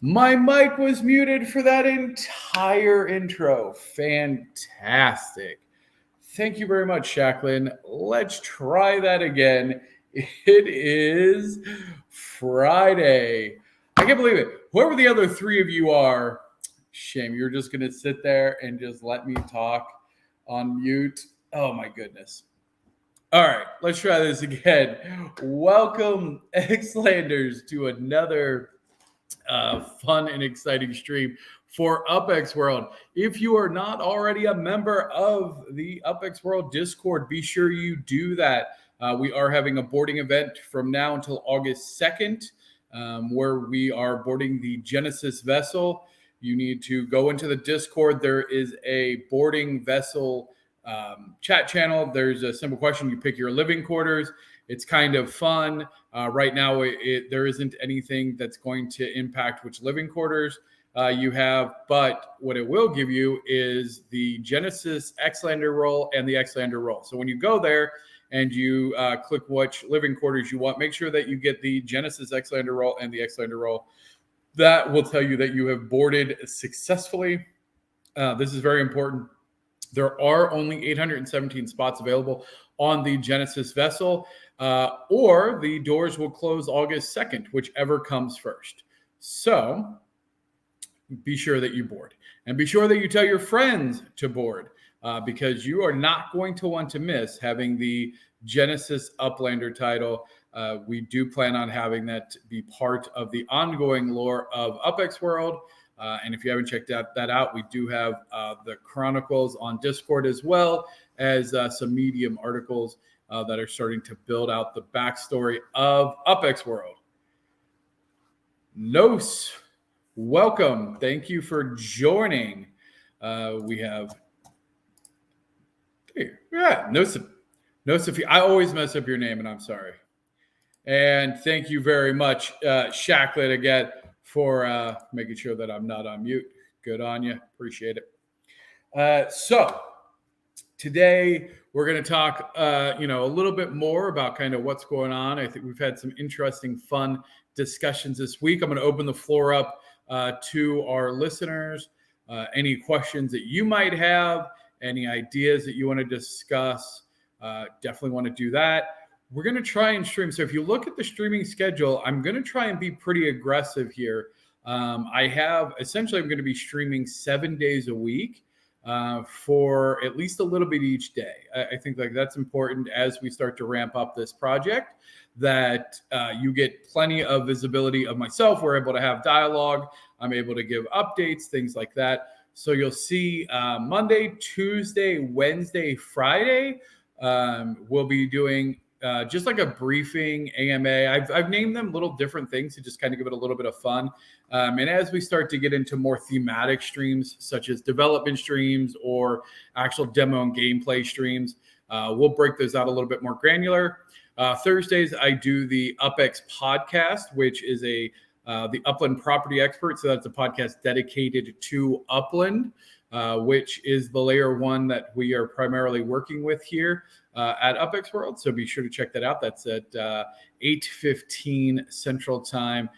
My mic was muted for that entire intro. Fantastic. Thank you very much, Jacqueline. Let's try that again. It is Friday. I can't believe it. Whoever the other three of you are, shame. You're just going to sit there and just let me talk on mute. Oh, my goodness. All right, let's try this again. Welcome, Xlanders, to another fun and exciting stream for Upx World. If you are not already a member of the Upx World Discord, be sure you do that. We are having a boarding event from now until August 2nd, where we are boarding the Genesis vessel. You need to go into the Discord. There is a boarding vessel chat channel. There's a simple question. You pick your living quarters. It's kind of fun. Right now, there isn't anything that's going to impact which living quarters you have, but what it will give you is the Genesis Xlander role and the Xlander role. So when you go there and you click which living quarters you want, make sure that you get the Genesis Xlander role and the Xlander role. That will tell you that you have boarded successfully. This is very important. There are only 817 spots available on the Genesis vessel, or the doors will close August 2nd, whichever comes first. So be sure that you board, and be sure that you tell your friends to board, because you are not going to want to miss having the Genesis Uplander title. We do plan on having that be part of the ongoing lore of Upx World. And if you haven't checked that out, we do have the Chronicles on Discord, as well as some Medium articles that are starting to build out the backstory of Upx World. Nos, welcome. Thank you for joining. We have Nos. I always mess up your name, and I'm sorry. And thank you very much, Shacklin, again, for making sure that I'm not on mute. Good on you. Appreciate it. So today we're going to talk, a little bit more about kind of what's going on. I think we've had some interesting, fun discussions this week. I'm going to open the floor up to our listeners. Any questions that you might have, any ideas that you want to discuss, definitely want to do that. We're going to try and stream. So if you look at the streaming schedule, I'm going to try and be pretty aggressive here. I'm going to be streaming 7 days a week for at least a little bit each day. I think that's important as we start to ramp up this project, that you get plenty of visibility of myself. We're able to have dialogue. I'm able to give updates, things like that. So you'll see Monday, Tuesday, Wednesday, Friday, we'll be doing just like a briefing AMA. I've named them little different things to just kind of give it a little bit of fun. And as we start to get into more thematic streams, such as development streams or actual demo and gameplay streams, we'll break those out a little bit more granular. Thursdays, I do the Upx Podcast, which is the Upland Property Expert. So that's a podcast dedicated to Upland, which is the layer 1 that we are primarily working with here at Upx World. So be sure to check that out. That's at 8:15 Central Time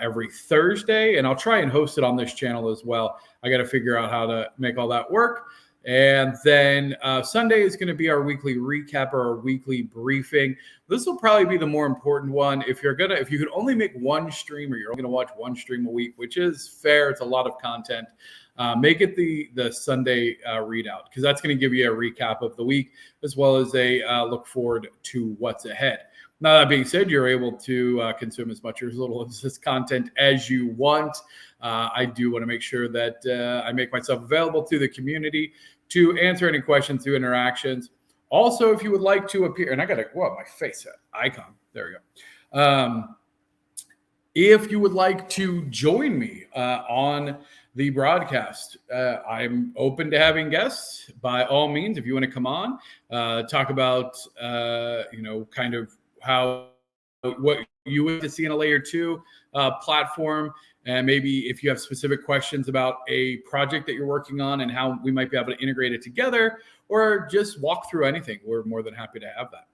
every Thursday. And I'll try and host it on this channel as well. I got to figure out how to make all that work. And then Sunday is going to be our weekly recap or our weekly briefing. This will probably be the more important one. If you could only make one stream, or you're only going to watch one stream a week, which is fair, it's a lot of content. Make it the Sunday readout, because that's going to give you a recap of the week, as well as a look forward to what's ahead. Now, that being said, you're able to consume as much or as little of this content as you want. I do want to make sure that I make myself available to the community to answer any questions through interactions. Also, if you would like to appear, and I got my face icon. There we go. If you would like to join me on the broadcast, I'm open to having guests. By all means, if you want to come on, talk about kind of what you want to see in a layer 2 platform, and maybe if you have specific questions about a project that you're working on and how we might be able to integrate it together, or just walk through anything, we're more than happy to have that.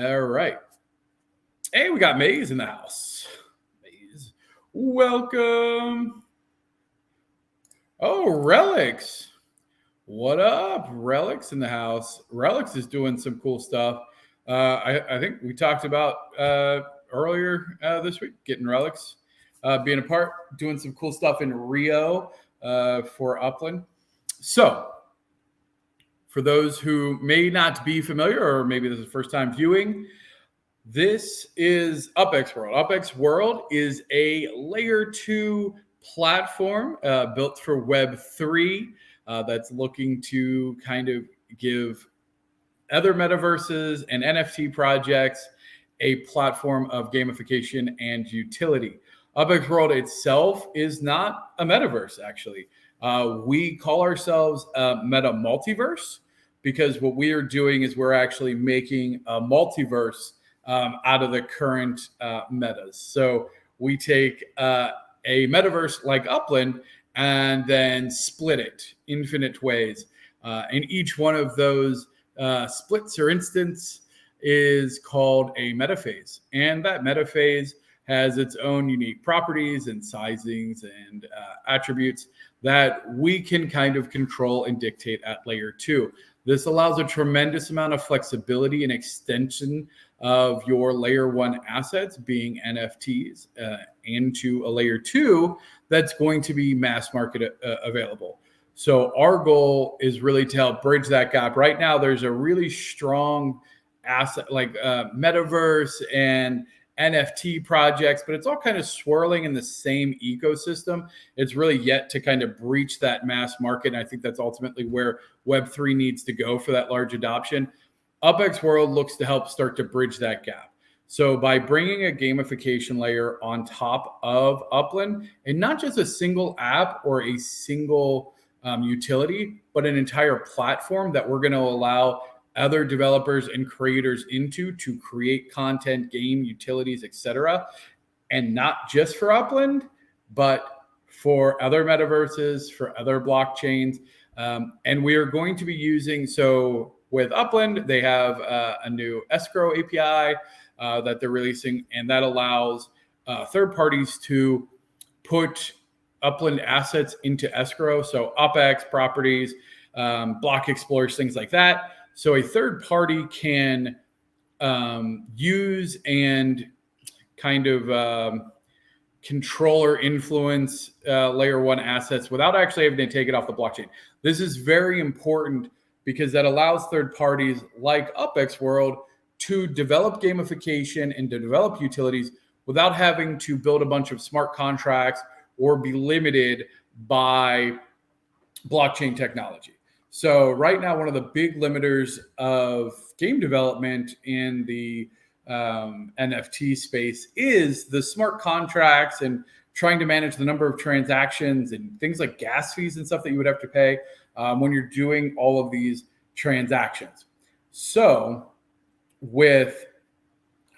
All right. Hey, we got Maze in the house. Maze, welcome. Oh, Relics. What up? Relics in the house. Relics is doing some cool stuff. I think we talked about earlier this week, getting Relics, being a part, doing some cool stuff in Rio for Upland. So for those who may not be familiar, or maybe this is the first time viewing, this is Upx World. Upx World is a layer 2 platform built for Web 3 that's looking to kind of give other metaverses and NFT projects a platform of gamification and utility. Upx World itself is not a metaverse, actually. We call ourselves a meta multiverse, because what we are doing is we're actually making a multiverse out of the current metas. So we take a metaverse like Upland and then split it infinite ways. And each one of those splits or instance is called a metaphase. And that metaphase has its own unique properties and sizings and attributes that we can kind of control and dictate at layer 2. This allows a tremendous amount of flexibility and extension of your layer 1 assets, being NFTs, into a layer 2 that's going to be mass market available. So our goal is really to help bridge that gap. Right now, there's a really strong asset like metaverse and NFT projects, but it's all kind of swirling in the same ecosystem. It's really yet to kind of breach that mass market. And I think that's ultimately where Web3 needs to go for that large adoption. Upx World looks to help start to bridge that gap. So by bringing a gamification layer on top of Upland, and not just a single app or a single utility, but an entire platform that we're going to allow other developers and creators into to create content, game, utilities, etc. And not just for Upland, but for other metaverses, for other blockchains. And we are going to be using, so with Upland, they have a new escrow API that they're releasing, and that allows third parties to put Upland assets into escrow. So Upx properties, block explorers, things like that. So a third party can use and kind of control or influence layer 1 assets without actually having to take it off the blockchain. This is very important because that allows third parties like Upx World to develop gamification and to develop utilities without having to build a bunch of smart contracts or be limited by blockchain technology. So right now, one of the big limiters of game development in the NFT space is the smart contracts and trying to manage the number of transactions and things like gas fees and stuff that you would have to pay when you're doing all of these transactions. So with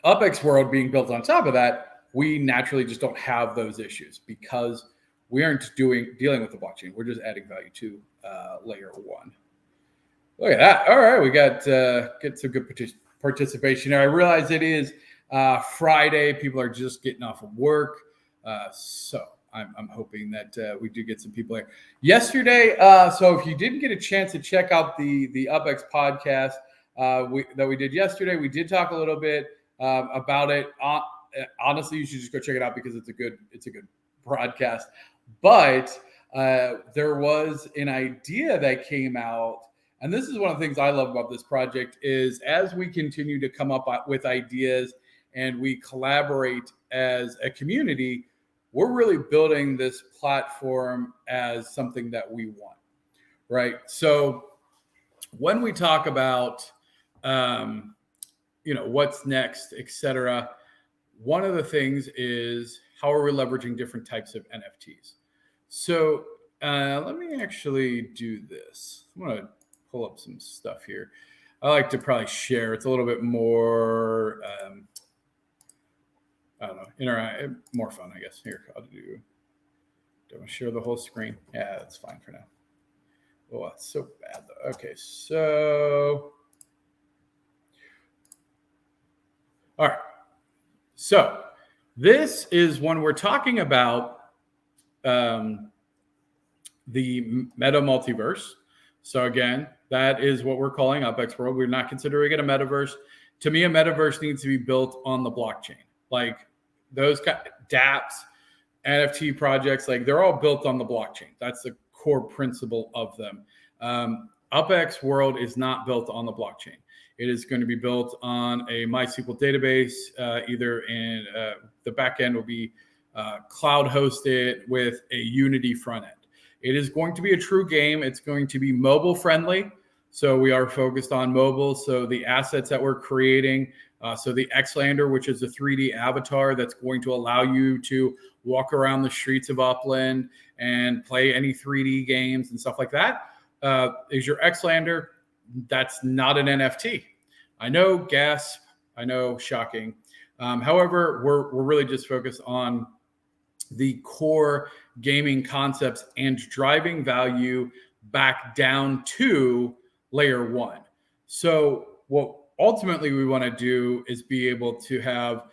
Upx World being built on top of that, we naturally just don't have those issues because we aren't dealing with the blockchain. We're just adding value to layer 1. Look at that. All right, we got get some good participation. I realize it is Friday. People are just getting off of work. So I'm hoping that we do get some people here. Yesterday, so if you didn't get a chance to check out the Upx podcast that we did yesterday, we did talk a little bit about it. Honestly, you should just go check it out because it's a good broadcast. But there was an idea that came out, and this is one of the things I love about this project is as we continue to come up with ideas and we collaborate as a community, we're really building this platform as something that we want, right? So when we talk about, what's next, et cetera, one of the things is how are we leveraging different types of NFTs? So let me actually do this. I'm going to pull up some stuff here. I like to probably share. It's a little bit more, I don't know, more fun, I guess. Here, do I want to share the whole screen? Yeah, that's fine for now. Oh, that's so bad, though. Okay, so. All right. So this is when we're talking about the meta multiverse. So again, that is what we're calling Upx World. We're not considering it a metaverse. To me, a metaverse needs to be built on the blockchain. Like those dApps, NFT projects, like they're all built on the blockchain. That's the core principle of them. Upx World is not built on the blockchain. It is going to be built on a MySQL database, either in the back end will be cloud hosted with a Unity front end. It is going to be a true game. It's going to be mobile friendly. So we are focused on mobile. So the assets that we're creating, so the Xlander, which is a 3D avatar that's going to allow you to walk around the streets of Upland and play any 3D games and stuff like that, is your Xlander. That's not an NFT. I know, gasp. I know, shocking. However, we're really just focused on the core gaming concepts and driving value back down to layer 1. So what ultimately we want to do is be able to have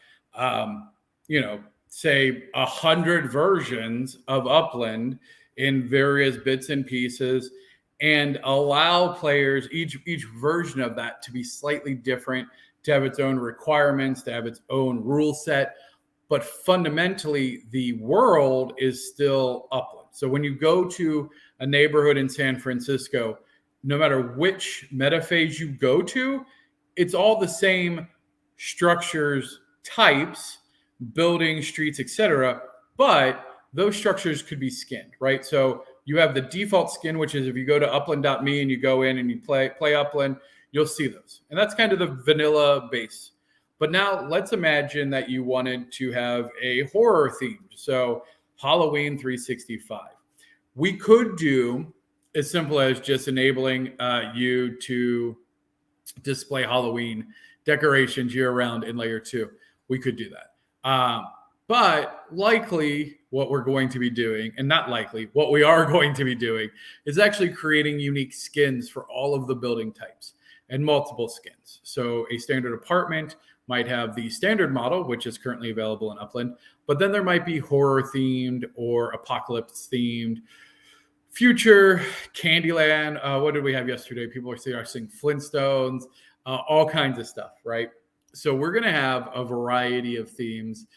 say 100 versions of Upland in various bits and pieces, and allow players each version of that to be slightly different, to have its own requirements, to have its own rule set. But fundamentally, the world is still Upland. So when you go to a neighborhood in San Francisco, no matter which metaphase you go to, it's all the same structures, types, buildings, streets, etc. But those structures could be skinned, right? So you have the default skin, which is if you go to upland.me and you go in and you play Upland, you'll see those. And that's kind of the vanilla base. But now let's imagine that you wanted to have a horror theme. So Halloween 365. We could do as simple as just enabling you to display Halloween decorations year round in layer 2. We could do that. But likely what we're going to be doing, and not likely, what we are going to be doing is actually creating unique skins for all of the building types and multiple skins. So a standard apartment might have the standard model, which is currently available in Upland, but then there might be horror themed or apocalypse themed, future, Candyland. What did we have yesterday? People are saying Flintstones, all kinds of stuff, right? So we're going to have a variety of themes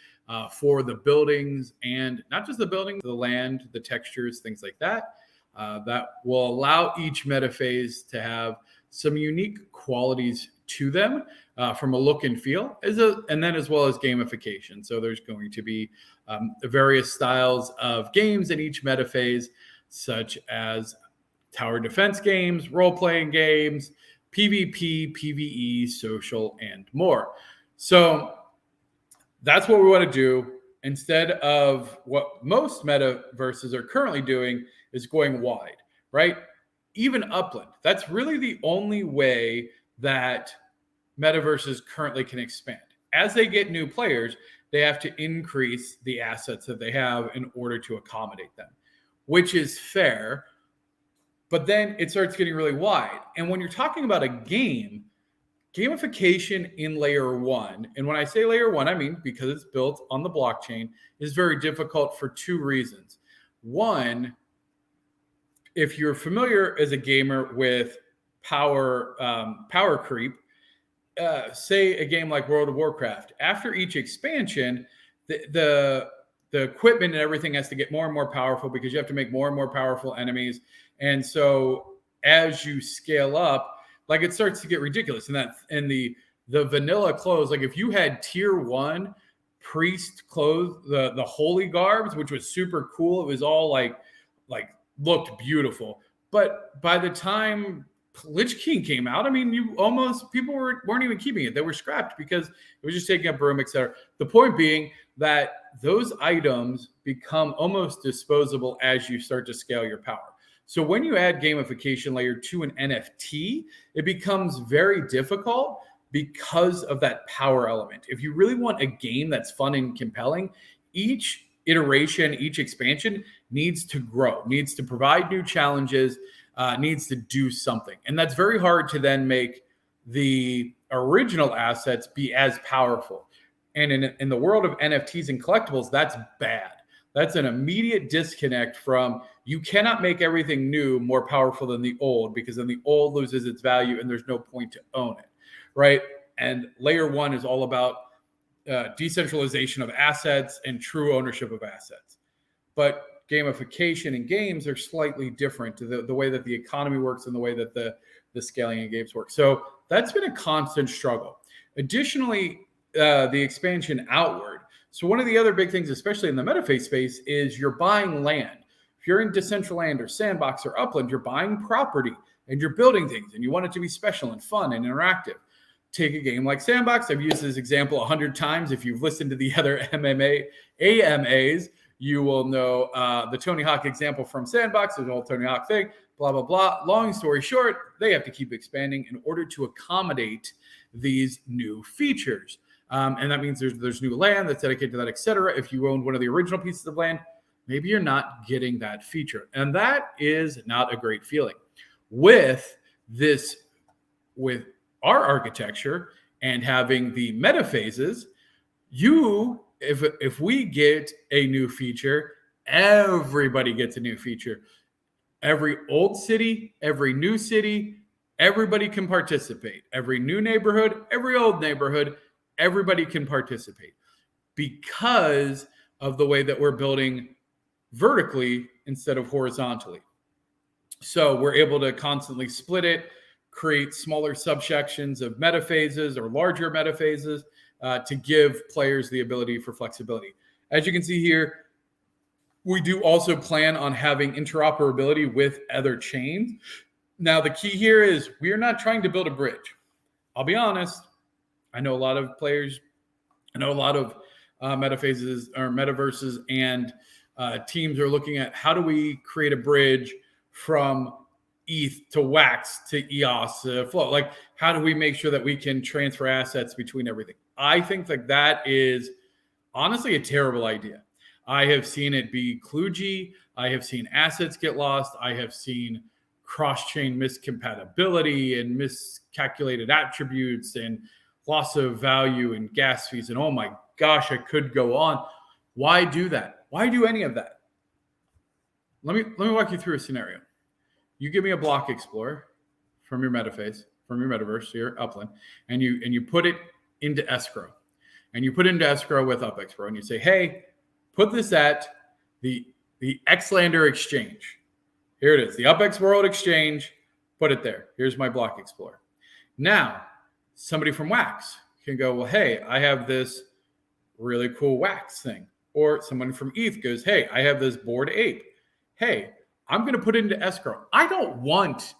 for the buildings, and not just the buildings, the land, the textures, things like that. That will allow each metaphase to have some unique qualities to them from a look and feel, and then as well as gamification. So there's going to be various styles of games in each metaphase, such as tower defense games, role-playing games, PvP, PvE, social, and more. So that's what we want to do. Instead of what most metaverses are currently doing is going wide, right? Even Upland, that's really the only way that metaverses currently can expand. As they get new players, they have to increase the assets that they have in order to accommodate them, which is fair. But then it starts getting really wide. And when you're talking about a game, gamification in layer 1, and when I say layer 1, I mean because it's built on the blockchain, is very difficult for 2 reasons. One, if you're familiar as a gamer with power creep, say a game like World of Warcraft, after each expansion, the equipment and everything has to get more and more powerful because you have to make more and more powerful enemies. And so as you scale up, like it starts to get ridiculous. And the vanilla clothes, like if you had tier 1 priest clothes, the holy garbs, which was super cool. It was all like looked beautiful. But by the time Lich King came out, I mean, people weren't even keeping it. They were scrapped because it was just taking up room, etc. The point being that those items become almost disposable as you start to scale your power. So when you add gamification layer 2 and NFT, it becomes very difficult because of that power element. If you really want a game that's fun and compelling, each iteration, each expansion needs to grow, needs to provide new challenges, needs to do something. And that's very hard to then make the original assets be as powerful. And in the world of NFTs and collectibles, that's bad. That's an immediate disconnect from, you cannot make everything new more powerful than the old, because then the old loses its value and there's no point to own it, right? And layer 1 is all about decentralization of assets and true ownership of assets. But gamification in games are slightly different to the way that the economy works and the way that the scaling in games work. So that's been a constant struggle. Additionally, the expansion outward. So one of the other big things, especially in the metaphase space, is you're buying land. If you're in Decentraland or Sandbox or Upland, you're buying property and you're building things and you want it to be special and fun and interactive. Take a game like Sandbox. I've used this example 100 times. If you've listened to the other AMAs, you will know the Tony Hawk example from Sandbox. There's a whole Tony Hawk thing, blah, blah, blah. Long story short, they have to keep expanding in order to accommodate these new features. And that means there's new land that's dedicated to that, et cetera. If you owned one of the original pieces of land, maybe you're not getting that feature. And that is not a great feeling. With our architecture and having the metaphases, you if we get a new feature, everybody gets a new feature. Every old city, every new city, everybody can participate. Every new neighborhood, every old neighborhood, everybody can participate because of the way that we're building vertically instead of horizontally. So we're able to constantly split it, create smaller subsections of metaphases or larger metaphases to give players the ability for flexibility. As you can see here, we do also plan on having interoperability with other chains. Now, the key here is we are not trying to build a bridge. I'll be honest. I know a lot of players, I know a lot of metaphases or metaverses and teams are looking at how do we create a bridge from ETH to Wax to EOS to Flow? Like, how do we make sure that we can transfer assets between everything? I think that is honestly a terrible idea. I have seen it be kludgy. I have seen assets get lost. I have seen cross-chain miscompatibility and miscalculated attributes and loss of value and gas fees. And oh my gosh, I could go on. Why do that? Why do any of that? Let me walk you through a scenario. You give me a block explorer from your metaphase, from your metaverse here, Upland, and you put it into escrow. And you put it into escrow with Upx Pro, and you say, hey, put this at the Xlander exchange. Here it is, the Upx World Exchange. Put it there. Here's my block explorer. Now, somebody from Wax can go, well, hey, I have this really cool Wax thing. Or someone from ETH goes, hey, I have this Bored Ape. Hey, I'm going to put it into escrow. I don't want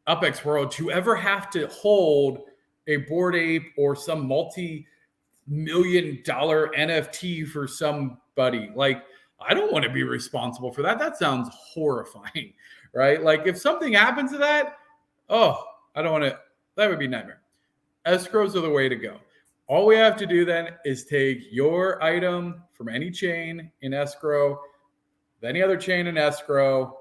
Upx World to ever have to hold a Bored Ape or some multi-million-dollar NFT for somebody. Like, I don't want to be responsible for that. That sounds horrifying, right? Like, if something happens to that, I don't want to, that would be a nightmare. Escrows are the way to go. All we have to do then is take your item from any chain in escrow, any other chain in escrow,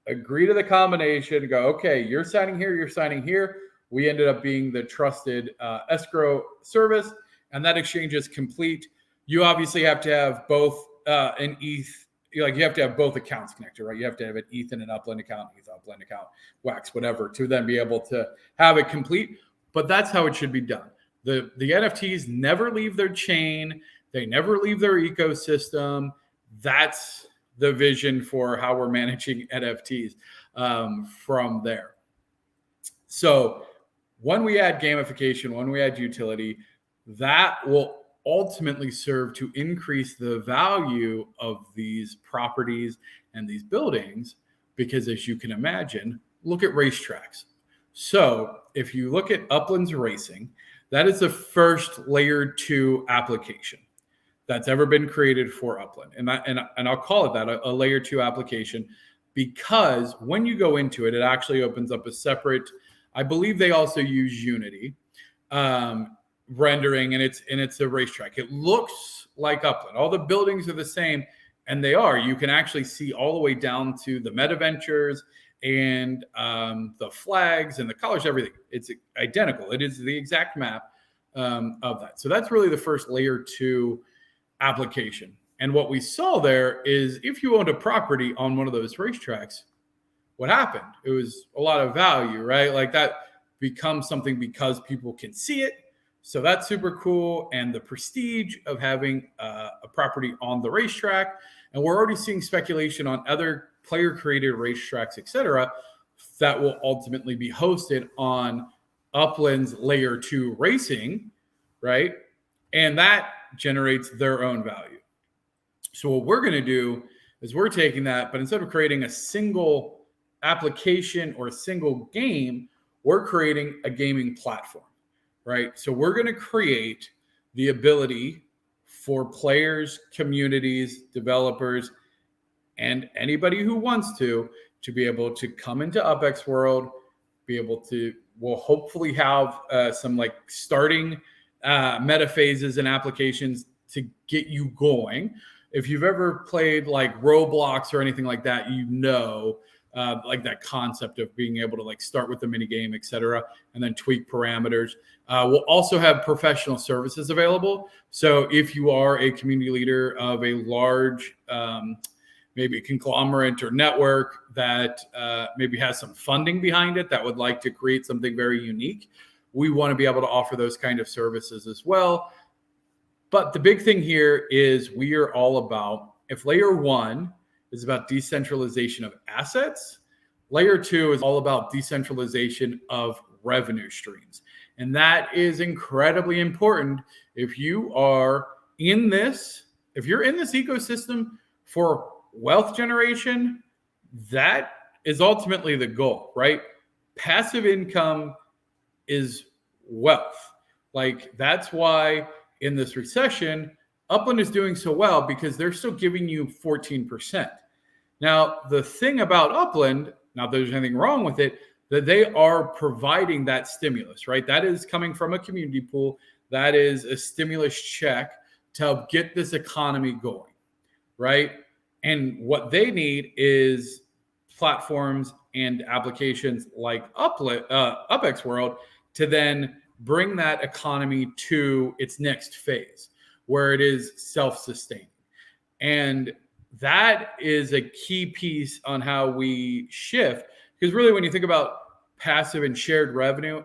agree to the combination, go, okay, you're signing here, you're signing here. We ended up being the trusted escrow service, and that exchange is complete. You obviously have to have both an ETH, like you have to have both accounts connected, right? You have to have an ETH and an Upland account, ETH Upland account, Wax, whatever, to then be able to have it complete. But that's how it should be done. The NFTs never leave their chain. They never leave their ecosystem. That's the vision for how we're managing NFTs from there. So when we add gamification, when we add utility, that will ultimately serve to increase the value of these properties and these buildings, because as you can imagine, look at racetracks. So if you look at Upland's racing, that is the first layer 2 application that's ever been created for Upland. And I'll call it that, a layer 2 application, because when you go into it, it actually opens up a separate, I believe they also use Unity rendering, and it's a racetrack. It looks like Upland. All the buildings are the same, and they are. You can actually see all the way down to the meta ventures and the flags and the colors, everything. It's identical. It is the exact map of that. So that's really the first layer 2 application. And what we saw there is if you owned a property on one of those racetracks, what happened? It was a lot of value, right? Like that becomes something because people can see it. So that's super cool. And the prestige of having a property on the racetrack. And we're already seeing speculation on other player created racetracks, et cetera, that will ultimately be hosted on Upland's layer 2 racing, right? And that generates their own value. So what we're going to do is we're taking that, but instead of creating a single application or a single game, we're creating a gaming platform, right? So we're going to create the ability for players, communities, developers, and anybody who wants to be able to come into Upx World, be able to, we'll hopefully have some like starting metaphases and applications to get you going. If you've ever played like Roblox or anything like that, you know like that concept of being able to like start with the mini game, etc., and then tweak parameters. We'll also have professional services available. So if you are a community leader of a large, maybe a conglomerate or network that maybe has some funding behind it that would like to create something very unique, we want to be able to offer those kind of services as well. But the big thing here is we are all about, if layer 1 is about decentralization of assets, layer 2 is all about decentralization of revenue streams. And that is incredibly important. If you are in this, if you're in this ecosystem for wealth generation, that is ultimately the goal, right? Passive income is wealth. Like, that's why in this recession, Upland is doing so well, because they're still giving you 14%. Now, the thing about Upland, not that there's anything wrong with it, that they are providing that stimulus, right? That is coming from a community pool. That is a stimulus check to help get this economy going, right? And what they need is platforms and applications like Upx World to then bring that economy to its next phase, where it is self-sustaining. And that is a key piece on how we shift. Because really, when you think about passive and shared revenue,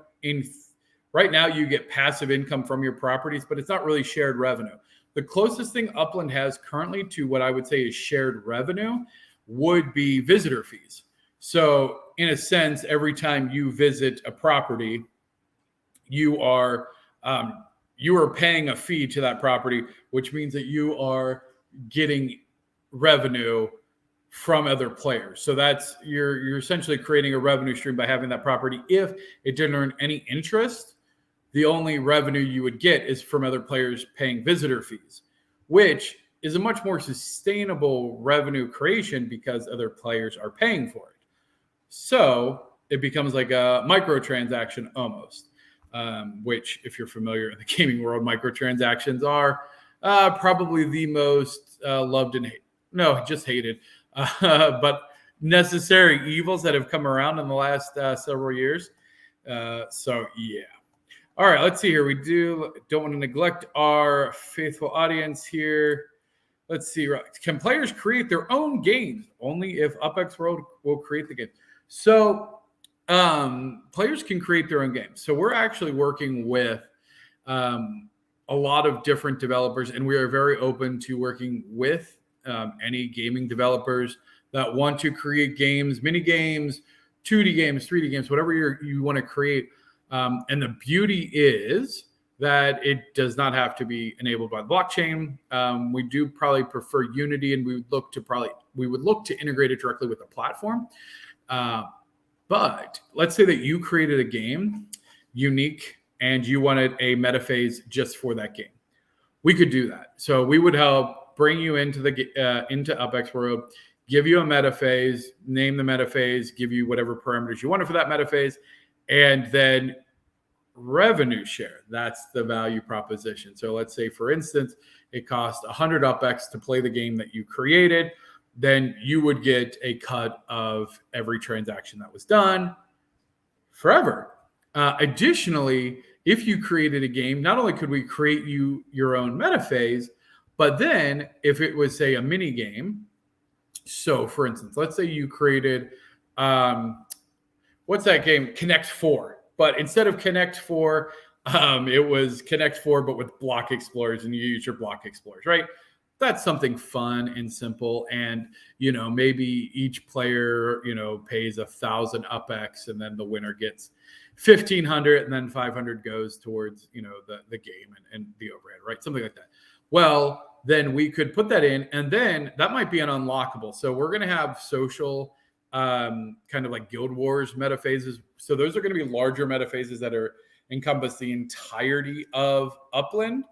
right now you get passive income from your properties, but it's not really shared revenue. The closest thing Upland has currently to what I would say is shared revenue would be visitor fees. So in a sense, every time you visit a property, you are paying a fee to that property, which means that you are getting revenue from other players. So that's you're essentially creating a revenue stream by having that property. If it didn't earn any interest, the only revenue you would get is from other players paying visitor fees, which is a much more sustainable revenue creation because other players are paying for it. So it becomes like a microtransaction almost, which, if you're familiar in the gaming world, microtransactions are probably the most loved and just hated, but necessary evils that have come around in the last several years. So yeah. All right, let's see here. We don't want to neglect our faithful audience here. Let's see. Can players create their own games? Only if Upx World will create the game. So players can create their own games. So we're actually working with a lot of different developers, and we are very open to working with any gaming developers that want to create games, mini games, 2D games, 3D games, whatever you want to create. And the beauty is that it does not have to be enabled by the blockchain. We do probably prefer Unity, and we would look to integrate it directly with the platform. But let's say that you created a game unique and you wanted a metaphase just for that game. We could do that. So we would help bring you into Upx World, give you a metaphase, name the metaphase, give you whatever parameters you wanted for that metaphase, and then revenue share. That's the value proposition. So let's say, for instance, it cost 100 Upx to play the game that you created. Then you would get a cut of every transaction that was done forever. Additionally, if you created a game, not only could we create you your own metaphase, but then if it was, say, a mini game. So for instance, let's say you created, what's that game? Connect 4. But instead of Connect 4, it was Connect 4, but with block explorers, and you use your block explorers, right? That's something fun and simple. And, maybe each player, pays 1,000 Upx, and then the winner gets 1,500, and then 500 goes towards, the game and the overhead, right? Something like that. Well, then we could put that in, and then that might be an unlockable. So we're going to have social kind of like Guild Wars metaphases. So those are going to be larger metaphases that encompass the entirety of Upland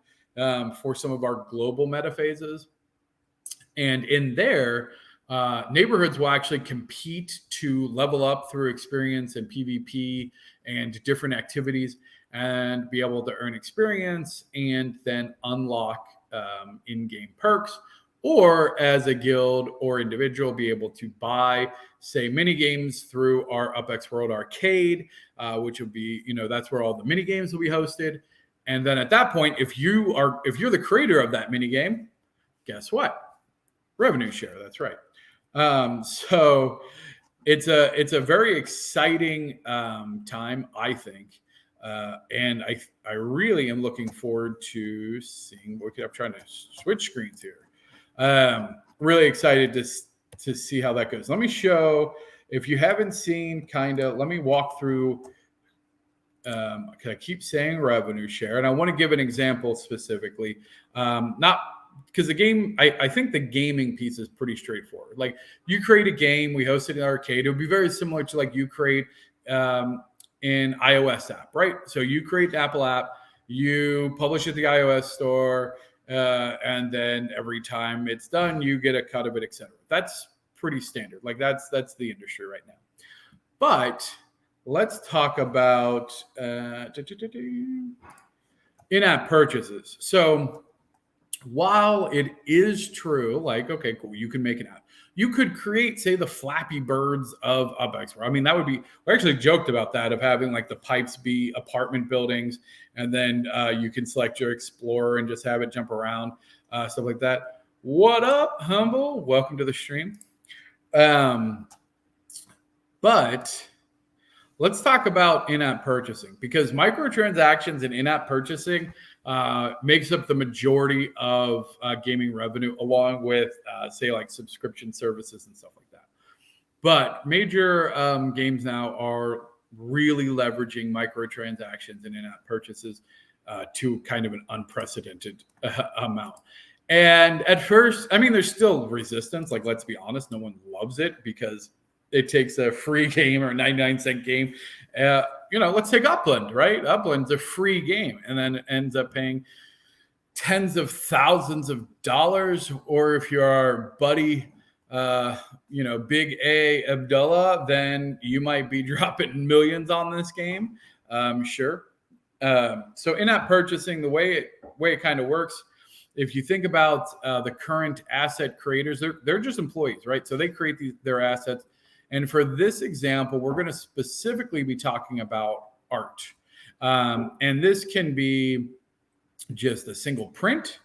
for some of our global metaphases. And in there, neighborhoods will actually compete to level up through experience and PvP and different activities, and be able to earn experience and then unlock in-game perks or as a guild or individual, be able to buy, say, mini games through our Upx World Arcade, which would be, that's where all the mini games will be hosted. And then at that point, if you're the creator of that mini game, guess what? Revenue share. That's right. So it's a very exciting time, I think. And I really am looking forward to seeing. I'm trying to switch screens here. Really excited to see how that goes. Let me show. If you haven't seen, let me walk through. I keep saying revenue share, and I want to give an example specifically. Not because the game, I think the gaming piece is pretty straightforward. Like, you create a game, we host it in arcade. It would be very similar to like you create in iOS app, right? So you create the Apple app, you publish it to the iOS store, and then every time it's done, you get a cut of it, etc. That's pretty standard. Like that's the industry right now. But let's talk about in-app purchases. So while it is true, like, okay, cool, you can make an app. You could create, say, the Flappy Birds of Upx. I mean, that would be, we actually joked about that, of having like the pipes be apartment buildings, and then you can select your Explorer and just have it jump around, stuff like that. What up, Humble? Welcome to the stream. But let's talk about in-app purchasing, because microtransactions and in-app purchasing makes up the majority of gaming revenue, along with, say, like subscription services and stuff like that. But major games now are really leveraging microtransactions and in-app purchases to kind of an unprecedented amount. And at first, I mean, there's still resistance. Like, let's be honest, no one loves it because it takes a free game or a 99-cent game. Let's take Upland, right? Upland's a free game, and then it ends up paying tens of thousands of dollars. Or if you're our buddy, Big A Abdullah, then you might be dropping millions on this game. Sure. So in-app purchasing, the way it kind of works, if you think about the current asset creators, they're just employees, right? So they create their assets. And for this example, we're going to specifically be talking about art. And this can be just a single print.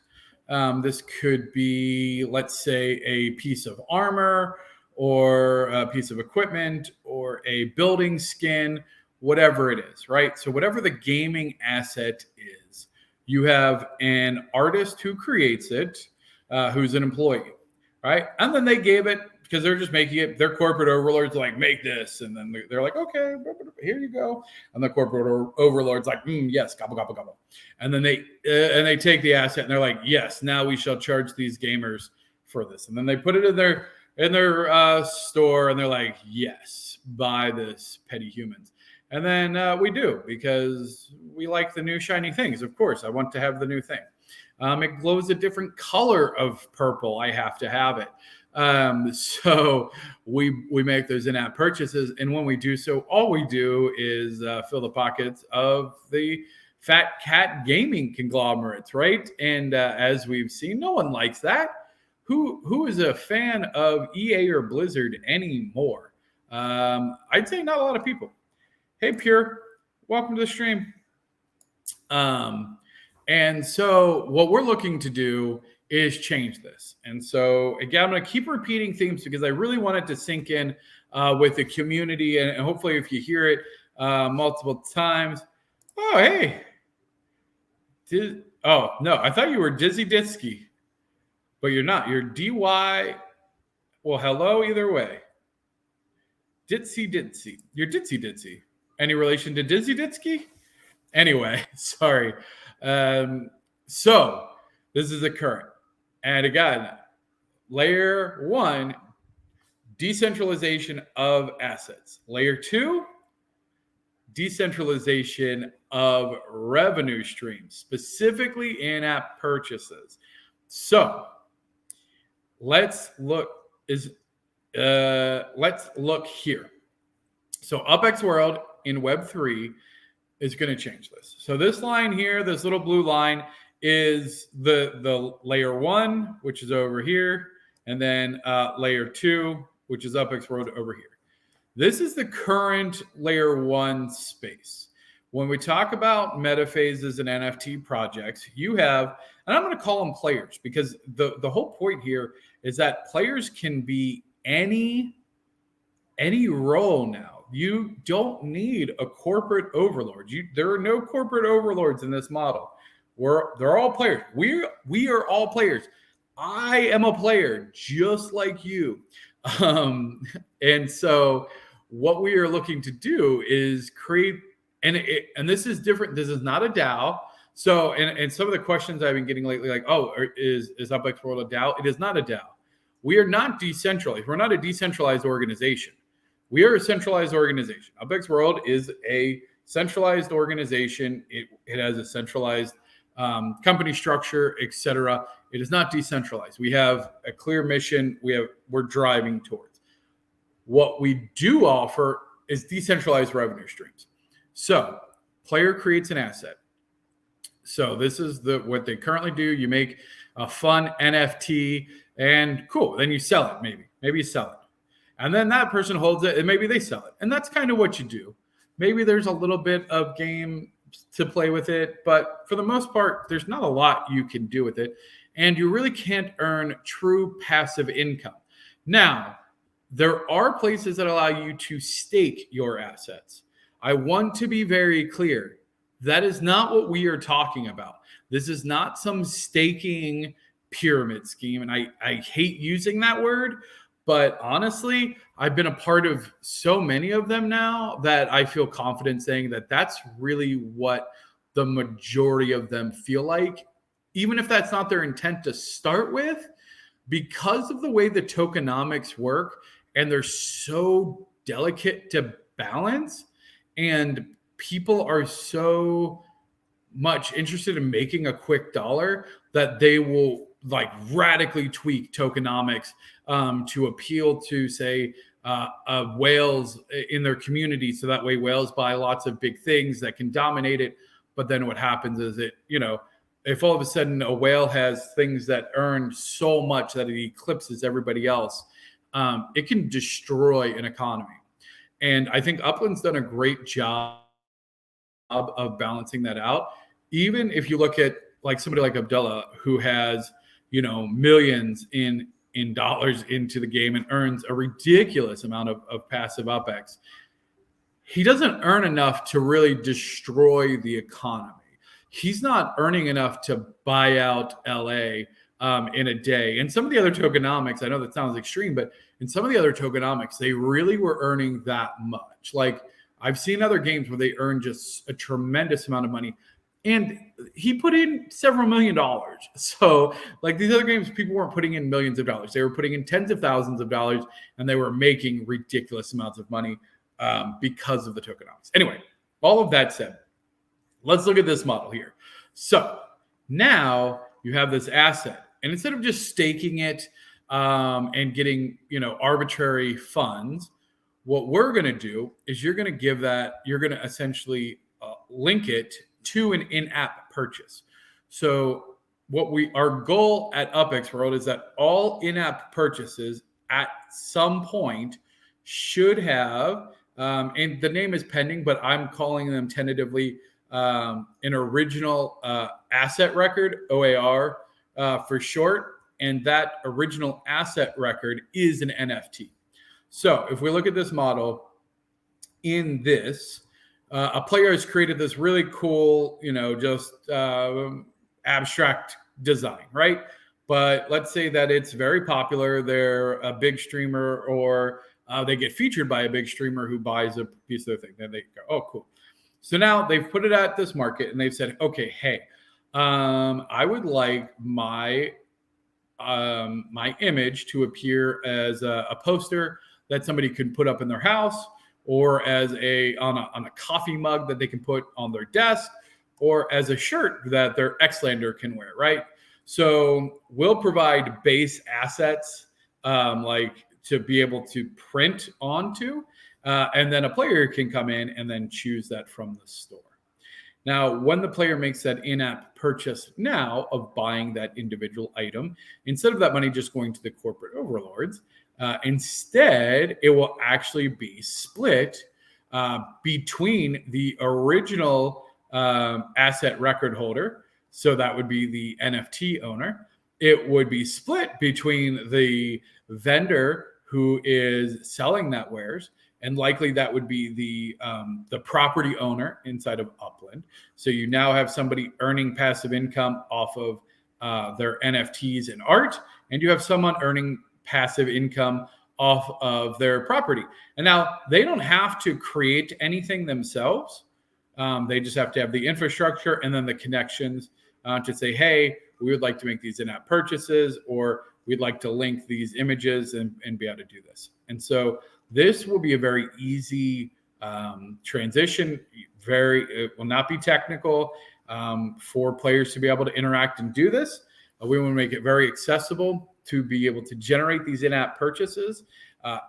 This could be, let's say, a piece of armor or a piece of equipment or a building skin, whatever it is, right? So whatever the gaming asset is, you have an artist who creates it, who's an employee, right? And then they gave it, because they're just making it, their corporate overlords like, make this. And then they're like, okay, here you go. And the corporate overlord's like, yes, gobble, gobble, gobble. And then they take the asset and they're like, yes, now we shall charge these gamers for this. And then they put it in their store, and they're like, yes, buy this, petty humans. And then we do, because we like the new shiny things. Of course, I want to have the new thing. It glows a different color of purple. I have to have it. So we make those in-app purchases, and when we do so, all we do is fill the pockets of the fat cat gaming conglomerates, right? And as we've seen, no one likes that. Who is a fan of EA or Blizzard anymore? I'd say not a lot of people. Hey, Pure, welcome to the stream. And so what we're looking to do is change this. And so, again, I'm going to keep repeating themes because I really want it to sink in with the community. And hopefully if you hear it multiple times. Oh, hey. No, I thought you were Dizzy Ditsky, but you're not. You're DY. Well, hello either way. Ditzy. You're Ditzy Ditsy. Any relation to Dizzy Ditsky? Anyway, sorry. So this is the current. And again, layer 1, decentralization of assets. Layer 2, decentralization of revenue streams, specifically in-app purchases. So let's look here. So Upx World in Web3 is going to change this. So this line here, this little blue line, is the layer 1, which is over here, and then layer 2, which is Upx World over here. This is the current layer 1 space. When we talk about metaphases and NFT projects, you have, and I'm going to call them players, because the whole point here is that players can be any role now. You don't need a corporate overlord. There are no corporate overlords in this model. They're all players. We are all players. I am a player just like you. And so what we are looking to do is create, and this is different. This is not a DAO. So, and some of the questions I've been getting lately, like, oh, is Upx World a DAO? It is not a DAO. We are not decentralized. We're not a decentralized organization. We are a centralized organization. Upx World is a centralized organization. It has a centralized company structure, etc. It is not decentralized. We have a clear mission. We're driving towards. What we do offer is decentralized revenue streams. So, player creates an asset. So this is what they currently do. You make a fun NFT, and cool. Then you sell it. Maybe you sell it. And then that person holds it, and maybe they sell it. And that's kind of what you do. Maybe there's a little bit of game to play with it, but for the most part, there's not a lot you can do with it. And you really can't earn true passive income. Now, there are places that allow you to stake your assets. I want to be very clear. That is not what we are talking about. This is not some staking pyramid scheme. And I hate using that word. But honestly, I've been a part of so many of them now that I feel confident saying that that's really what the majority of them feel like, even if that's not their intent to start with, because of the way the tokenomics work, and they're so delicate to balance, and people are so much interested in making a quick dollar that they will like radically tweak tokenomics to appeal to, say, whales in their community. So that way whales buy lots of big things that can dominate it. But then what happens is if all of a sudden a whale has things that earn so much that it eclipses everybody else, it can destroy an economy. And I think Upland's done a great job of balancing that out. Even if you look at like somebody like Abdullah, who has, millions in dollars into the game and earns a ridiculous amount of passive UpX, he doesn't earn enough to really destroy the economy. He's not earning enough to buy out LA in a day. And some of the other tokenomics, I know that sounds extreme, but in some of the other tokenomics, they really were earning that much. Like I've seen other games where they earn just a tremendous amount of money. And he put in several $1 million. So like these other games, people weren't putting in millions of dollars. They were putting in tens of thousands of dollars, and they were making ridiculous amounts of money because of the tokenomics. Anyway, all of that said, let's look at this model here. So now you have this asset, and instead of just staking it and getting, arbitrary funds, what we're going to do is you're going to essentially link it to an in-app purchase. So our goal at Upx World is that all in-app purchases at some point should have, and the name is pending, but I'm calling them tentatively an original asset record, OAR for short, and that original asset record is an NFT. So if we look at this model, in this, a player has created this really cool, abstract design, right? But let's say that it's very popular. They're a big streamer, or they get featured by a big streamer who buys a piece of their thing. Then they go, oh, cool. So now they've put it at this market, and they've said, okay, hey, I would like my image to appear as a poster that somebody can put up in their house, or as on a coffee mug that they can put on their desk, or as a shirt that their Xlander can wear, right? So we'll provide base assets like to be able to print onto, and then a player can come in and then choose that from the store. Now, when the player makes that in-app purchase now of buying that individual item, instead of that money just going to the corporate overlords, instead it will actually be split between the original asset record holder. So that would be the NFT owner. It would be split between the vendor who is selling that wares, and likely that would be the property owner inside of Upland. So you now have somebody earning passive income off of their NFTs and art, and you have someone earning passive income off of their property. And now they don't have to create anything themselves. They just have to have the infrastructure and then the connections to say, hey, we would like to make these in-app purchases, or we'd like to link these images and be able to do this. And so this will be a very easy transition. It will not be technical for players to be able to interact and do this. We want to make it very accessible to be able to generate these in-app purchases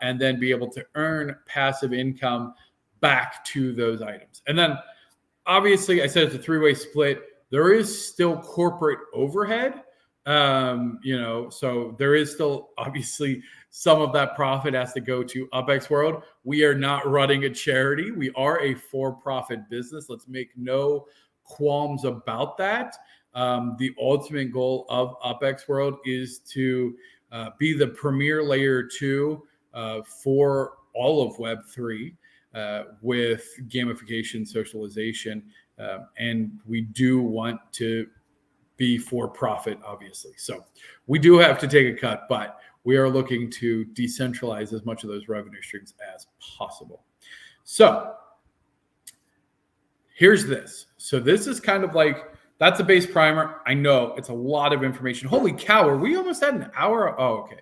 and then be able to earn passive income back to those items. And then obviously I said it's a three-way split. There is still corporate overhead, so there is still obviously some of that profit has to go to Upx World. We are not running a charity. We are a for-profit business. Let's make no qualms about that. The ultimate goal of Upx World is to be the premier layer 2 for all of Web3 with gamification, socialization, and we do want to be for profit, obviously. So we do have to take a cut, but we are looking to decentralize as much of those revenue streams as possible. So here's this. So this is kind of like, that's a base primer. I know it's a lot of information. Holy cow, are we almost at an hour? Oh, okay.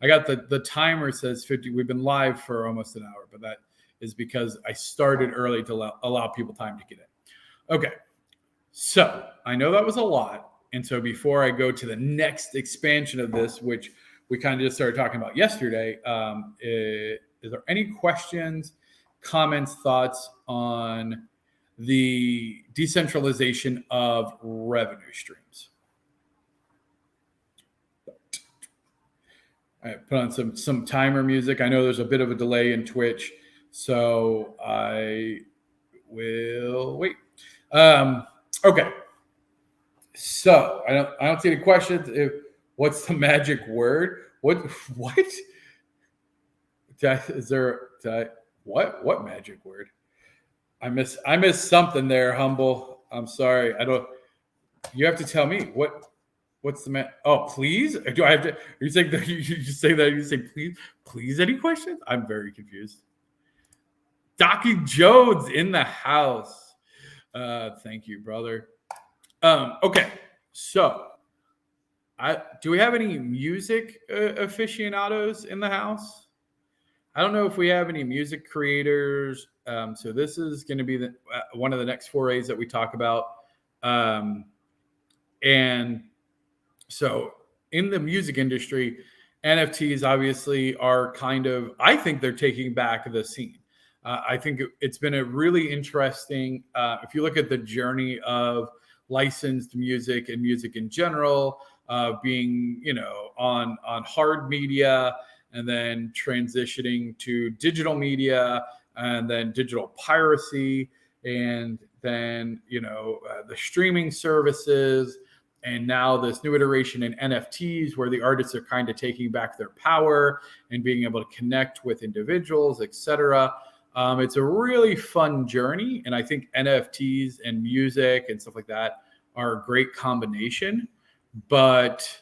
I got the timer says 50. We've been live for almost an hour, but that is because I started early to allow people time to get in. Okay, so I know that was a lot. And so before I go to the next expansion of this, which we kind of just started talking about yesterday, is there any questions, comments, thoughts on the decentralization of revenue streams? I put on some timer music. I know there's a bit of a delay in Twitch, so I will wait. Okay. So I don't see any questions. What's the magic word? What magic word? I missed something there, Humble. I'm sorry. You have to tell me what's the oh, please? Do I have to? Are you saying that you just say that? You say please? Any questions? I'm very confused. Docky Jones in the house. Thank you, brother. Okay, so do we have any music aficionados in the house? I don't know if we have any music creators. So this is going to be one of the next forays that we talk about. And so in the music industry, NFTs obviously are I think they're taking back the scene. I think it's been a really interesting, if you look at the journey of licensed music and music in general, being, on hard media and then transitioning to digital media and then digital piracy and then, the streaming services. And now this new iteration in NFTs where the artists are kind of taking back their power and being able to connect with individuals, etc. It's a really fun journey. And I think NFTs and music and stuff like that are a great combination. But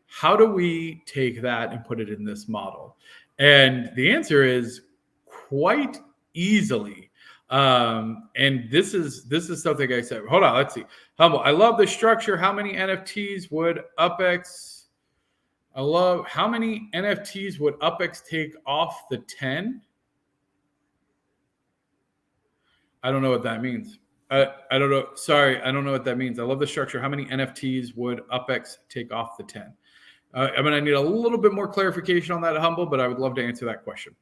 how do we take that and put it in this model? And the answer is quite easily. And this is something I said. Hold on, let's see. Humble, I love the structure. How many NFTs would Upx? How many NFTs would Upx take off the 10? I don't know what that means. I don't know. Sorry, I don't know what that means. I love the structure. How many NFTs would Upx take off the 10? I need a little bit more clarification on that, Humble, but I would love to answer that question.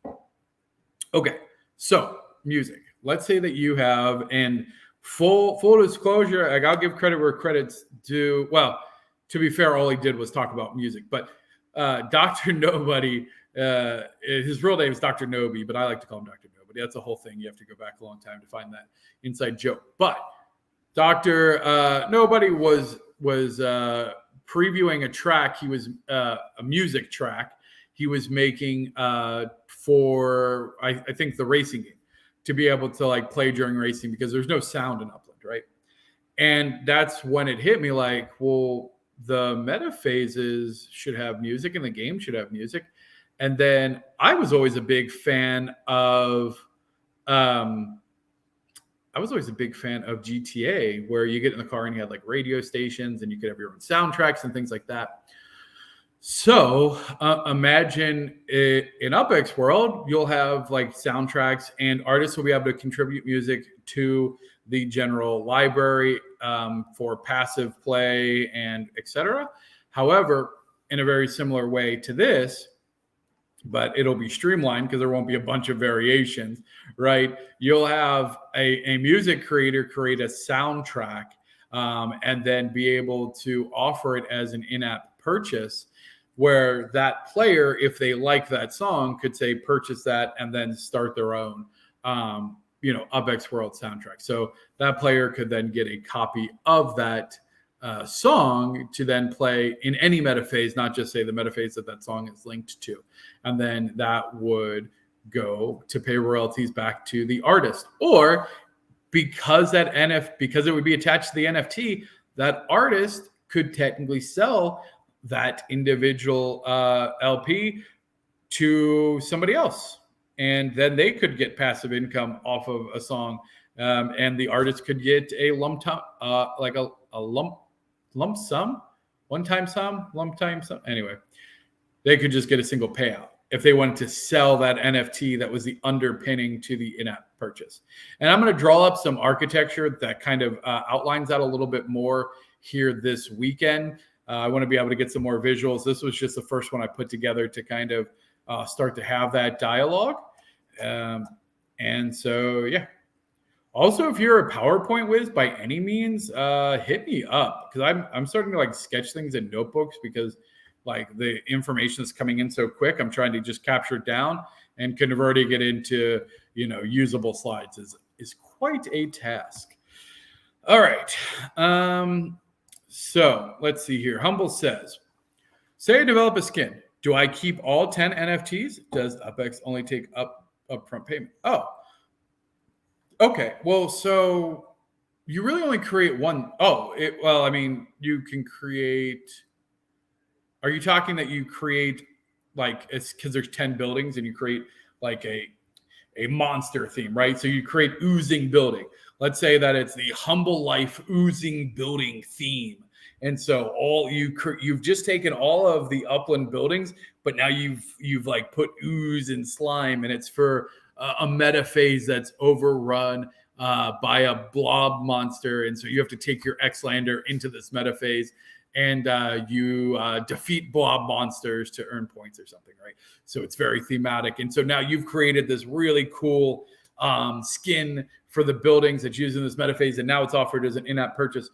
Okay, so music. Let's say that you have, and full disclosure, like I'll give credit where credit's due. Well, to be fair, all he did was talk about music. But Dr. Nobody, his real name is Dr. Noby, but I like to call him Dr. Nobody. That's a whole thing. You have to go back a long time to find that inside joke. But Dr. Nobody was previewing a track. He was a music track he was making for, I think, the racing game, to be able to like play during racing, because there's no sound in Upland, right? And that's when it hit me like, well, the meta phases should have music and the game should have music. And then I was always a big fan of GTA, where you get in the car and you had like radio stations and you could have your own soundtracks and things like that. So imagine in Upx World, you'll have like soundtracks, and artists will be able to contribute music to the general library for passive play and etc. However, in a very similar way to this, but it'll be streamlined because there won't be a bunch of variations, right? You'll have a music creator create a soundtrack and then be able to offer it as an in-app purchase, where that player, if they like that song, could say purchase that and then start their own Upx World soundtrack. So that player could then get a copy of that song to then play in any meta phase, not just say the meta phase that song is linked to. And then that would go to pay royalties back to the artist. Or because because it would be attached to the NFT, that artist could technically sell that individual LP to somebody else, and then they could get passive income off of a song, and the artist could get a lump sum, one-time sum, lump time sum. Anyway, they could just get a single payout if they wanted to sell that NFT that was the underpinning to the in-app purchase. And I'm going to draw up some architecture that kind of outlines that a little bit more here this weekend. I want to be able to get some more visuals. This was just the first one I put together to kind of start to have that dialogue. And so, yeah. Also, if you're a PowerPoint whiz by any means, hit me up, because I'm starting to like sketch things in notebooks, because like the information is coming in so quick. I'm trying to just capture it down, and converting it into usable slides is quite a task. All right. So let's see here. Humble says, say I develop a skin. Do I keep all 10 NFTs? Does Upx only take upfront payment? Oh, okay. Well, so you really only create one. You can create. Are you talking that you create like, it's because there's 10 buildings and you create like a monster theme, right? So you create oozing building. Let's say that it's the Humble Life oozing building theme. And so you've just taken all of the upland buildings, but now you've like put ooze and slime, and it's for a meta phase that's overrun by a blob monster. And so you have to take your X-Lander into this meta phase, and you defeat blob monsters to earn points or something, right? So it's very thematic. And so now you've created this really cool skin for the buildings that's used in this meta phase, and now it's offered as an in-app purchase.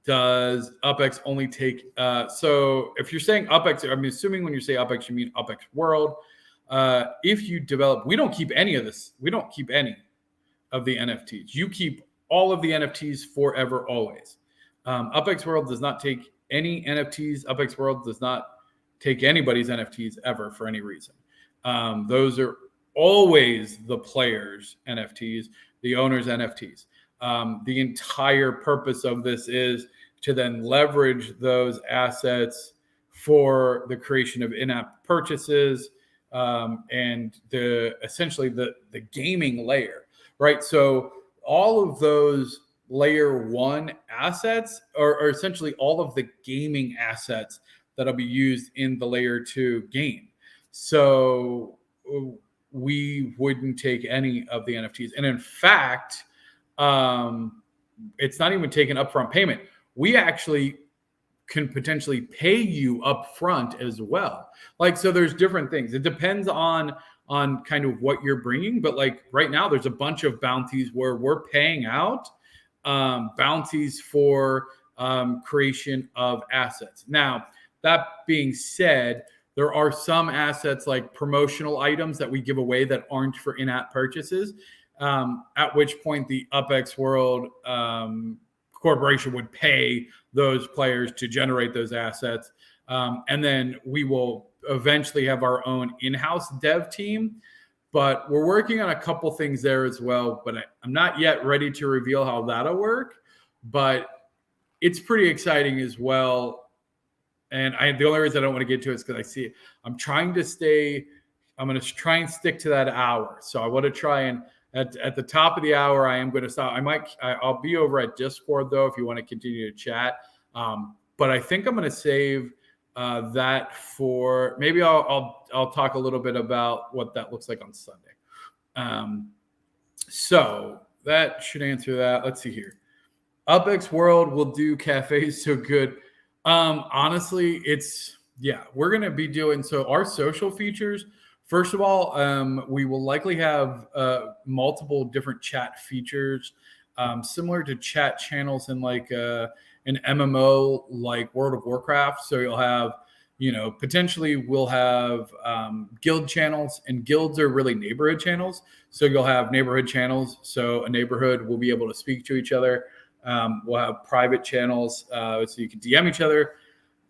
Does Upx only take so if you're saying Upx, I'm assuming when you say Upx, you mean Upx World. If you develop, we don't keep any of this. We don't keep any of the NFTs. You keep all of the NFTs forever, always. Upx World does not take any NFTs. Upx World does not take anybody's NFTs ever for any reason. Those are always the players' NFTs, the owners' NFTs. The entire purpose of this is to then leverage those assets for the creation of in-app purchases and essentially the gaming layer, right? So all of those layer one assets are essentially all of the gaming assets that'll be used in the layer two game. So we wouldn't take any of the NFTs. And in fact, it's not even taking upfront payment. We actually can potentially pay you upfront as well. Like, so there's different things. It depends on on kind of what you're bringing. But like right now, there's a bunch of bounties where we're paying out bounties for creation of assets. Now, that being said, there are some assets like promotional items that we give away that aren't for in-app purchases, at which point the Upx World Corporation would pay those players to generate those assets. And then we will eventually have our own in-house dev team. But we're working on a couple things there as well. But I'm not yet ready to reveal how that'll work. But it's pretty exciting as well. And the only reason I don't want to get to it is because I'm going to try and stick to that hour. So I want to try and at the top of the hour, I am going to stop. I'll be over at Discord though, if you want to continue to chat. But I think I'm going to save that for maybe I'll talk a little bit about what that looks like on Sunday. So that should answer that. Let's see here. Upx World will do cafes so good. Honestly, we're going to be doing, so our social features, first of all, we will likely have multiple different chat features, similar to chat channels in like an MMO like World of Warcraft. So you'll have, potentially we'll have guild channels, and guilds are really neighborhood channels. So you'll have neighborhood channels. So a neighborhood will be able to speak to each other. We'll have private channels so you can DM each other.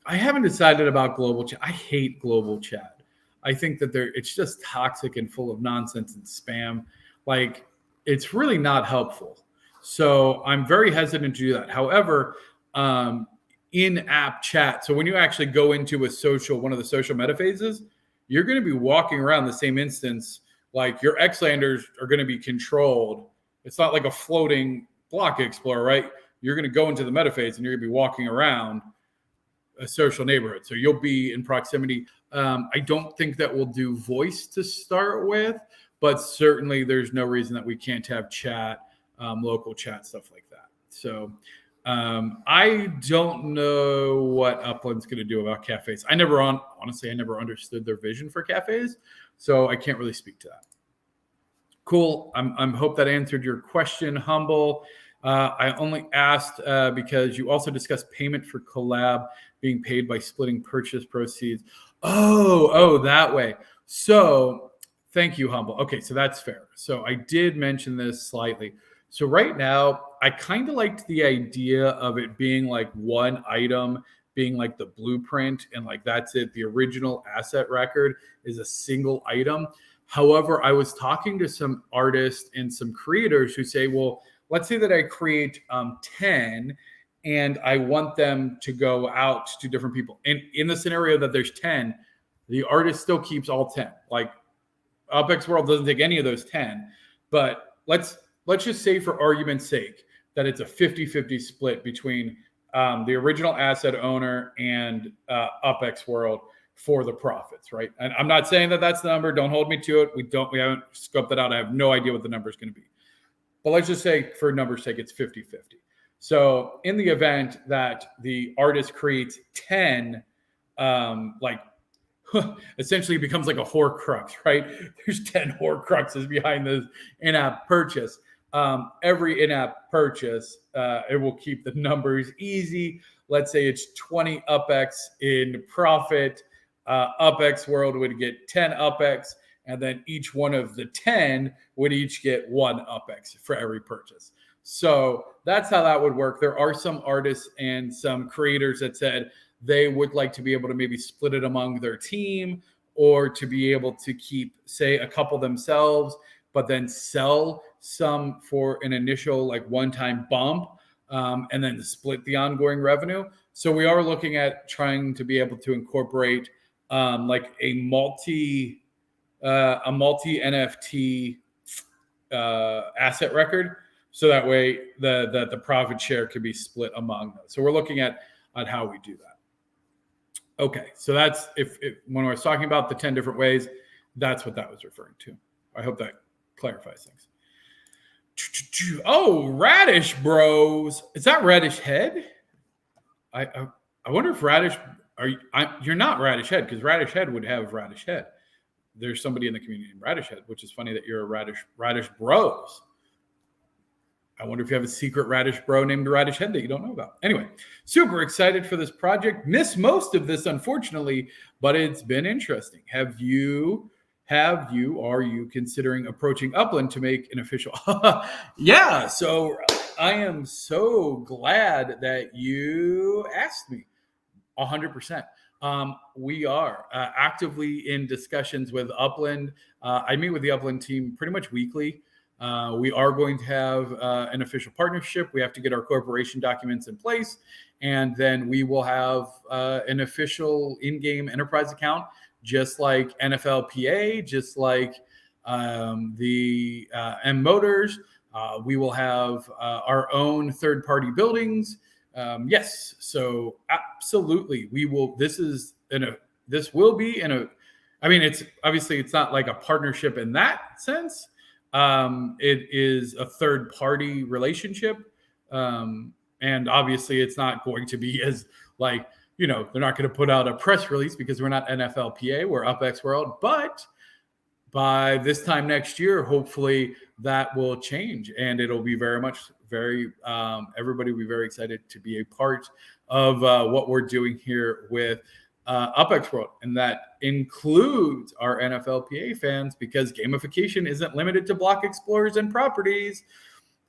I haven't decided about global chat. I hate global chat. I think that it's just toxic and full of nonsense and spam. Like, it's really not helpful. So I'm very hesitant to do that. However, in-app chat, so when you actually go into one of the social metaphases, you're going to be walking around the same instance. Like, your Xlanders are going to be controlled. It's not like a floating block explorer, right? You're going to go into the metaphase and you're going to be walking around a social neighborhood. So you'll be in proximity. I don't think that we'll do voice to start with, but certainly there's no reason that we can't have chat, local chat, stuff like that. So I don't know what Upland's going to do about cafes. Honestly, I never understood their vision for cafes, so I can't really speak to that. Cool. I'm hope that answered your question, Humble. I only asked because you also discussed payment for collab being paid by splitting purchase proceeds. Oh, that way. So thank you, Humble. Okay, so that's fair. So I did mention this slightly. So right now, I kind of liked the idea of it being like one item, being like the blueprint, and like that's it. The original asset record is a single item. However, I was talking to some artists and some creators who say, well, let's say that I create 10 and I want them to go out to different people. And in the scenario that there's 10, the artist still keeps all 10. Like, Upx World doesn't take any of those 10. But let's just say, for argument's sake, that it's a 50-50 split between the original asset owner and Upx World for the profits, right? And I'm not saying that that's the number. Don't hold me to it. We haven't scoped that out. I have no idea what the number is going to be. But let's just say, for number's sake, it's 50-50. So in the event that the artist creates 10, essentially it becomes like a Horcrux, right? There's 10 Horcruxes behind this in-app purchase. Every in-app purchase, it will keep the numbers easy. Let's say it's 20 Upx in profit. Upx World would get 10 Upx, and then each one of the 10 would each get 1 Upx for every purchase. So that's how that would work. There are some artists and some creators that said they would like to be able to maybe split it among their team, or to be able to keep, say, a couple themselves, but then sell some for an initial like one-time bump, and then split the ongoing revenue. So we are looking at trying to be able to incorporate like a multi NFT asset record, so that way the profit share can be split among those. So we're looking at how we do that. Okay, so that's if when I was talking about the 10 different ways, that's what that was referring to. I hope that clarifies things. Oh, Radish Bros. Is that Radish Head? I wonder if Radish you're not Radish Head, because Radish Head would have Radish Head. there's somebody in the community named Radish Head, which is funny that you're a Radish Bros. I wonder if you have a secret Radish Bro named Radish Head that you don't know about. Anyway, super excited for this project. Missed most of this, unfortunately, but it's been interesting. Are you considering approaching Upland to make an official? Yeah, so I am so glad that you asked me. 100%. We are actively in discussions with Upland. I meet with the Upland team pretty much weekly. We are going to have an official partnership. We have to get our corporation documents in place, and then we will have an official in-game enterprise account, just like NFLPA, just like the M Motors. We will have our own third-party buildings. Yes, so absolutely, we will. This will be in a. I mean, it's not like a partnership in that sense. It is a third-party relationship, and obviously, it's not going to be as like, they're not going to put out a press release because we're not NFLPA, we're UPX World. But by this time next year, hopefully that will change, and it'll be everybody will be very excited to be a part of what we're doing here with Upx World, and that includes our NFLPA fans, because gamification isn't limited to block explorers and properties.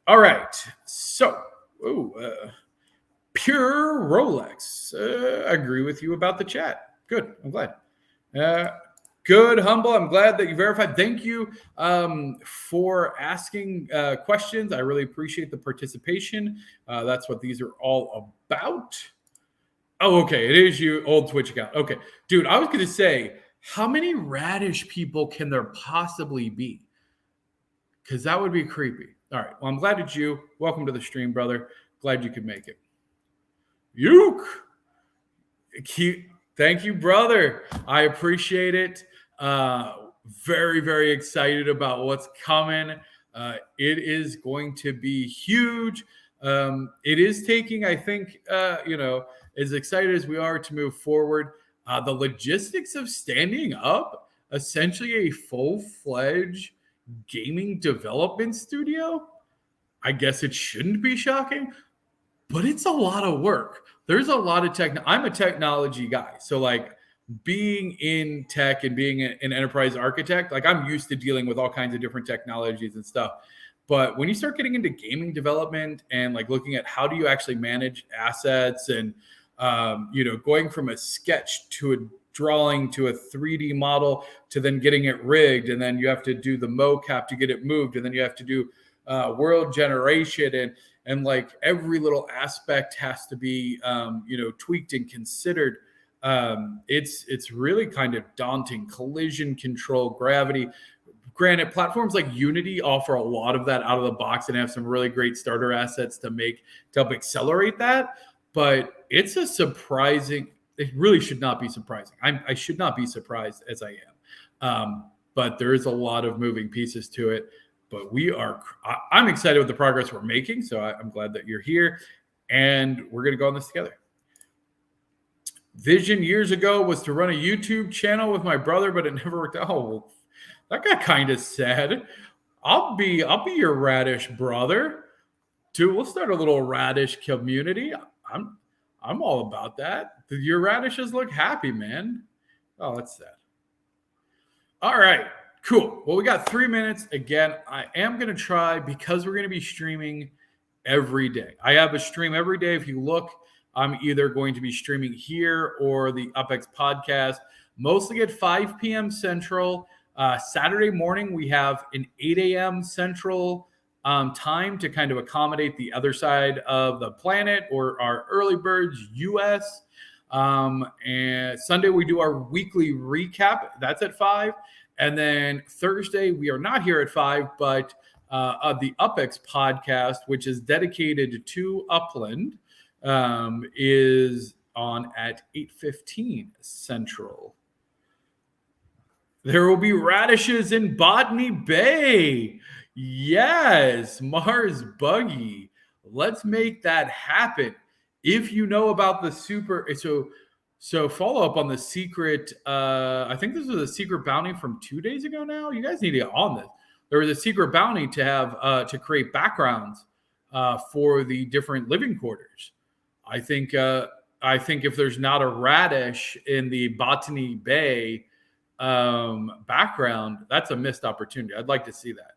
All right, so Pure Rolex, agree with you about the chat. Good, I'm glad. Good, Humble. I'm glad that you verified. Thank you for asking questions. I really appreciate the participation. That's what these are all about. Oh, okay. It is you, old Twitch account. Okay. Dude, I was going to say, how many Radish people can there possibly be? Because that would be creepy. All right. Well, I'm glad it's you. Welcome to the stream, brother. Glad you could make it. Yuke. Cute. Thank you, brother. I appreciate it. Very, very excited about what's coming. It is going to be huge. It is taking, I think, as excited as we are to move forward, the logistics of standing up essentially a full-fledged gaming development studio. I guess it shouldn't be shocking, but it's a lot of work. There's a lot of I'm a technology guy. So like being in tech and being an enterprise architect, like I'm used to dealing with all kinds of different technologies and stuff. But when you start getting into gaming development and like looking at how do you actually manage assets and, going from a sketch to a drawing to a 3D model to then getting it rigged. And then you have to do the mocap to get it moved. And then you have to do world generation and like every little aspect has to be, tweaked and considered. It's really kind of daunting. Collision control, gravity. Granted, platforms like Unity offer a lot of that out of the box and have some really great starter assets to help accelerate that. But it's it really should not be surprising. I should not be surprised as I am. But there is a lot of moving pieces to it. But I'm excited with the progress we're making. So I'm glad that you're here and we're going to go on this together. Vision years ago was to run a YouTube channel with my brother, but it never worked out. Oh, that got kind of sad. I'll be your Radish brother. Dude, we'll start a little Radish community. I'm all about that. Your radishes look happy, man. Oh, that's sad. All right, cool. Well, we got 3 minutes. Again, I am going to try, because we're going to be streaming every day. I have a stream every day. If you look, I'm either going to be streaming here or the Upx Podcast, mostly at 5 p.m. Central. Saturday morning, we have an 8 a.m. Central time to kind of accommodate the other side of the planet or our early birds, US. And Sunday, we do our weekly recap. That's at 5. And then Thursday, we are not here at 5, but the Upx Podcast, which is dedicated to Upland, is on at 8:15 Central. There will be radishes in Botany Bay. Yes, Mars Buggy. Let's make that happen. If you know about the So follow up on the secret. I think this was a secret bounty from 2 days ago. Now you guys need to get on this. There was a secret bounty to have to create backgrounds for the different living quarters. I think if there's not a radish in the Botany Bay background, that's a missed opportunity. I'd like to see that.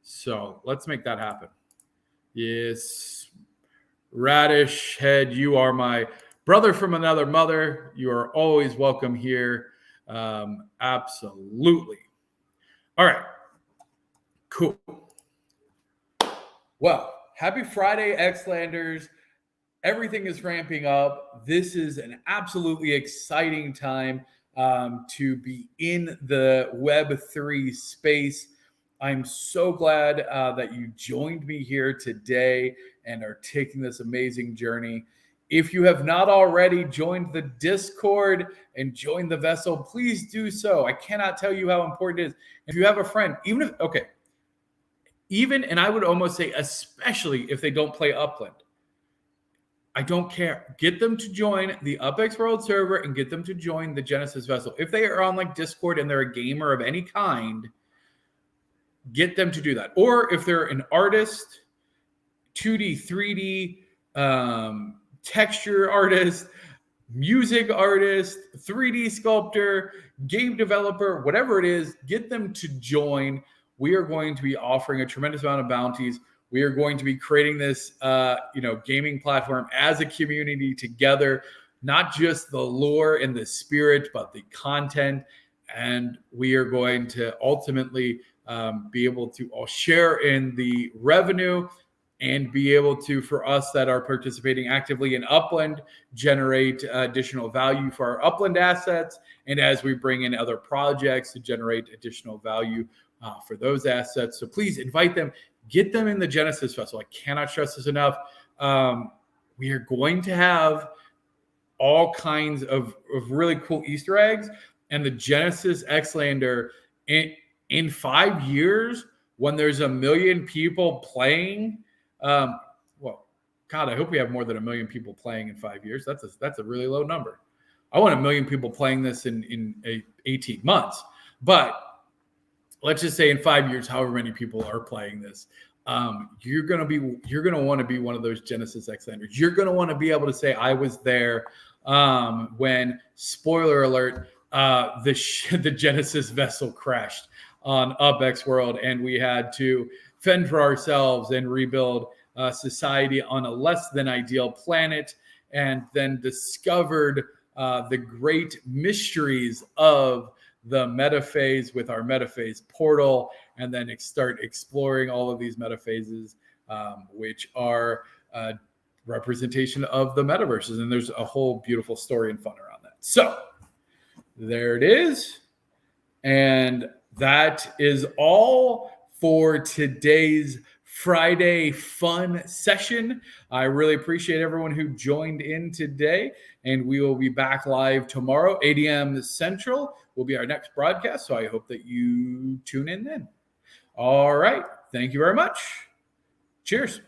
So let's make that happen. Yes, Radish Head, you are my brother from another mother. You are always welcome here. Absolutely. All right. Cool. Well, happy Friday, Xlanders. Everything is ramping up. This is an absolutely exciting time to be in the Web3 space. I'm so glad that you joined me here today and are taking this amazing journey. If you have not already joined the Discord and joined the vessel, please do so. I cannot tell you how important it is. If you have a friend, even, and I would almost say, especially if they don't play Upland, I don't care. Get them to join the Upx World server and get them to join the Genesis vessel. If they are on like Discord and they're a gamer of any kind, get them to do that. Or if they're an artist, 2D, 3D, texture artist, music artist, 3D sculptor, game developer, whatever it is, get them to join. We are going to be offering a tremendous amount of bounties. We are going to be creating this, gaming platform as a community together, not just the lore and the spirit, but the content. And we are going to ultimately be able to all share in the revenue and be able to, for us that are participating actively in Upland, generate additional value for our Upland assets. And as we bring in other projects to generate additional value for those assets. So please invite them, get them in the Genesis Festival. I cannot stress this enough. We are going to have all kinds of really cool Easter eggs, and the Genesis Xlander in 5 years, when there's 1 million people playing, God, I hope we have more than 1 million people playing in 5 years. That's a really low number. I want 1 million people playing this in 18 months. But let's just say in 5 years, however many people are playing this, you're gonna want to be one of those Genesis Xlanders. You're gonna want to be able to say, I was there when, spoiler alert, the Genesis vessel crashed on Upx World, and we had to fend for ourselves and rebuild society on a less than ideal planet, and then discovered the great mysteries of the metaphase with our metaphase portal, and then start exploring all of these metaphases, which are representation of the metaverses. And there's a whole beautiful story and fun around that. So there it is. And that is all for today's Friday fun session. I really appreciate everyone who joined in today, and we will be back live tomorrow, 8 a.m. Central will be our next broadcast. So I hope that you tune in then. All right. Thank you very much. Cheers.